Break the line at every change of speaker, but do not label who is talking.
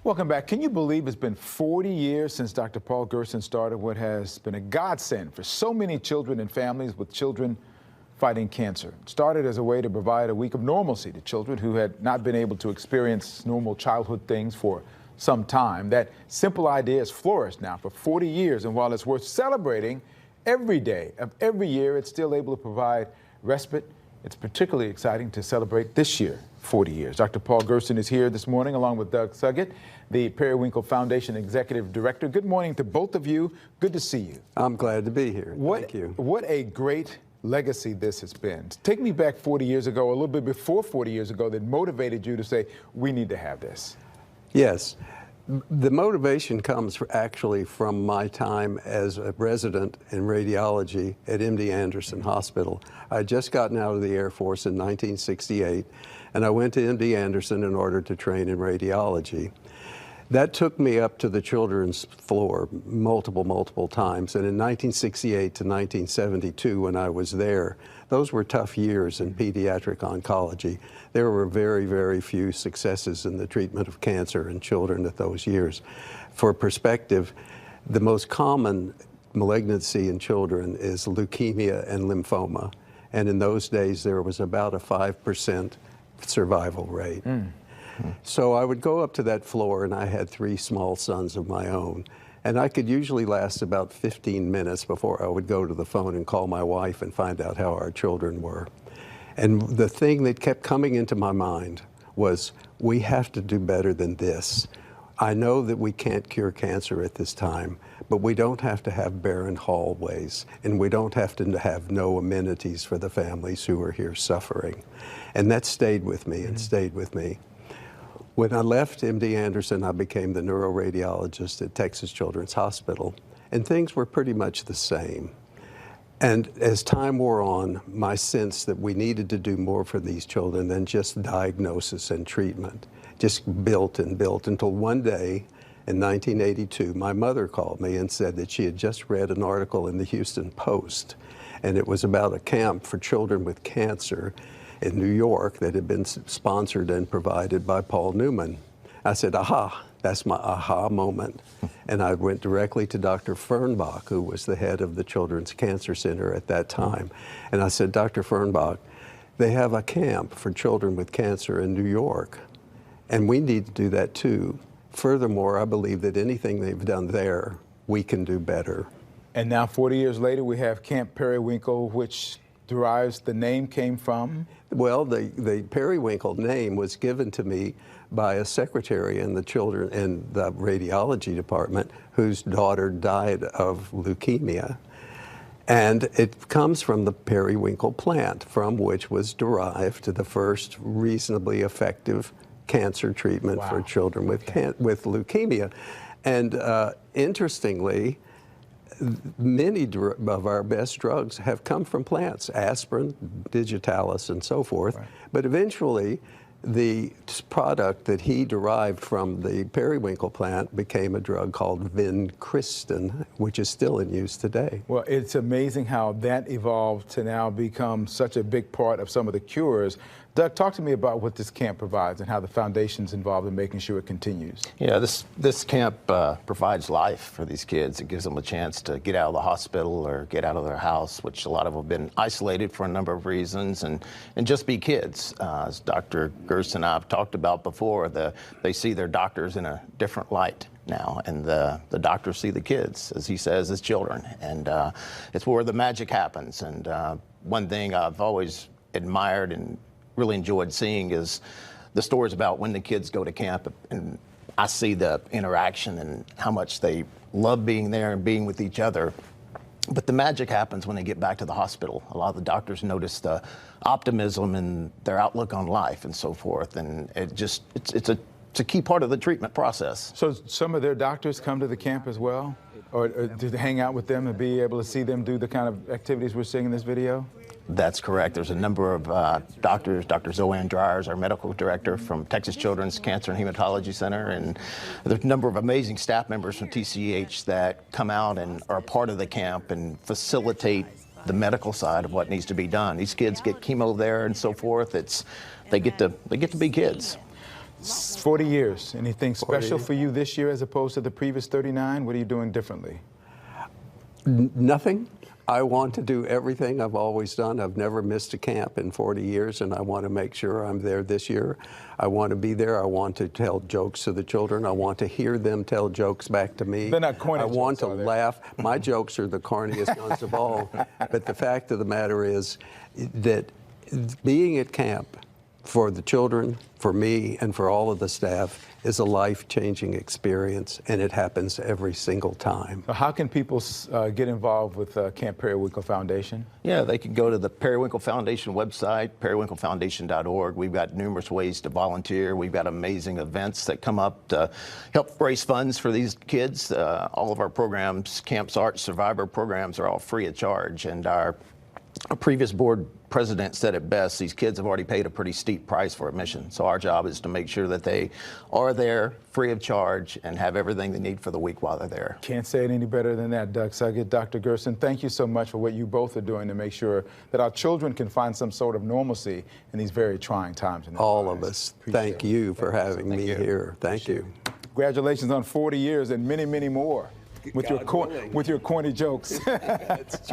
Welcome back. Can you believe it's been 40 years since Dr. Paul Gerson started what has been a godsend for so many children and families with children fighting cancer? It started as a way to provide a week of normalcy to children who had not been able to experience normal childhood things for some time. That simple idea has flourished now for 40 years, and while it's worth celebrating every day of every year, it's still able to provide respite. It's particularly exciting to celebrate this year, 40 years. Dr. Paul Gerson is here this morning along with Doug Suggett, the Periwinkle Foundation Executive Director. Good morning to both of you. Good to see you.
I'm glad to be here. Thank you.
What a great legacy this has been. Take me back 40 years ago, a little bit before 40 years ago, that motivated you to say, we need to have this.
Yes. The motivation comes actually from my time as a resident in radiology at MD Anderson Hospital. I had just gotten out of the Air Force in 1968, and I went to MD Anderson in order to train in radiology. That took me up to the children's floor multiple times. And in 1968 to 1972, when I was there, those were tough years in pediatric oncology. There were very few successes in the treatment of cancer in children at those years. For perspective, the most common malignancy in children is leukemia and lymphoma. And in those days, there was about a 5% survival rate. So I would go up to that floor, and I had 3 small sons of my own. And I could usually last about 15 minutes before I would go to the phone and call my wife and find out how our children were. And the thing that kept coming into my mind was, we have to do better than this. I know that we can't cure cancer at this time, but we don't have to have barren hallways, and we don't have to have no amenities for the families who are here suffering. And that stayed with me and stayed with me. When I left MD Anderson, I became the neuroradiologist at Texas Children's Hospital, and things were pretty much the same. And as time wore on, my sense that we needed to do more for these children than just diagnosis and treatment just built and built until one day in 1982, my mother called me and said that she had just read an article in the Houston Post, and it was about a camp for children with cancer in New York that had been sponsored and provided by Paul Newman. I said, aha, that's my aha moment. And I went directly to Dr. Fernbach, who was the head of the Children's Cancer Center at that time. And I said, Dr. Fernbach, they have a camp for children with cancer in New York, and we need to do that too. Furthermore, I believe that anything they've done there, we can do better.
And now 40 years later, we have Camp Periwinkle, which derives, the name came from?
Well, the Periwinkle name was given to me by a secretary in the children in the radiology department whose daughter died of leukemia. And it comes from the periwinkle plant, from which was derived the first reasonably effective cancer treatment for children with leukemia. And interestingly, many of our best drugs have come from plants, aspirin, digitalis, and so forth. Right. But eventually, the product that he derived from the periwinkle plant became a drug called vincristine, which is still in use today.
Well, it's amazing how that evolved to now become such a big part of some of the cures. Doug, talk to me about what this camp provides and how the foundation's involved in making sure it continues.
Yeah, this camp provides life for these kids. It gives them a chance to get out of the hospital or get out of their house, which a lot of them have been isolated for a number of reasons, and just be kids. As Dr. Gerson and I have talked about before, they see their doctors in a different light now, and the doctors see the kids, as he says, as children, and it's where the magic happens. And one thing I've always admired and really enjoyed seeing is the stories about when the kids go to camp, and I see the interaction and how much they love being there and being with each other. But the magic happens when they get back to the hospital. A lot of the doctors notice the optimism and their outlook on life and so forth, and it's a key part of the treatment process.
So some of their doctors come to the camp as well, or to hang out with them and be able to see them do the kind of activities we're seeing in this video?
That's correct. There's a number of doctors. Dr. Zoanne Dryers, our medical director from Texas Children's Cancer and Hematology Center, and there's a number of amazing staff members from TCH that come out and are a part of the camp and facilitate the medical side of what needs to be done. These kids get chemo there and so forth. They get to be kids.
40 years. Anything special for you this year as opposed to the previous 39? What are you doing differently?
Nothing. I want to do everything I've always done. I've never missed a camp in 40 years, and I want to make sure I'm there this year. I want to be there. I want to tell jokes to the children. I want to hear them tell jokes back to me.
They're not corny
I want
jokes,
to
are they?
laugh. My jokes are the corniest ones of all. But the fact of the matter is that being at camp for the children, for me, and for all of the staff is a life-changing experience, and it happens every single time.
How can people get involved with Camp Periwinkle Foundation?
Yeah, they can go to the Periwinkle Foundation website, periwinklefoundation.org. We've got numerous ways to volunteer. We've got amazing events that come up to help raise funds for these kids. All of our programs, Camps Art Survivor programs, are all free of charge. And our previous board president said it best: these kids have already paid a pretty steep price for admission. So our job is to make sure that they are there free of charge and have everything they need for the week while they're there.
Can't say it any better than that, Doug Suggett. Dr. Gerson, thank you so much for what you both are doing to make sure that our children can find some sort of normalcy in these very trying times. In their
All
lives.
of us.
Appreciate
Thank
it.
you for having me
you.
here. Thank you.
Congratulations on 40 years and many, many more with your corny jokes.
That's true.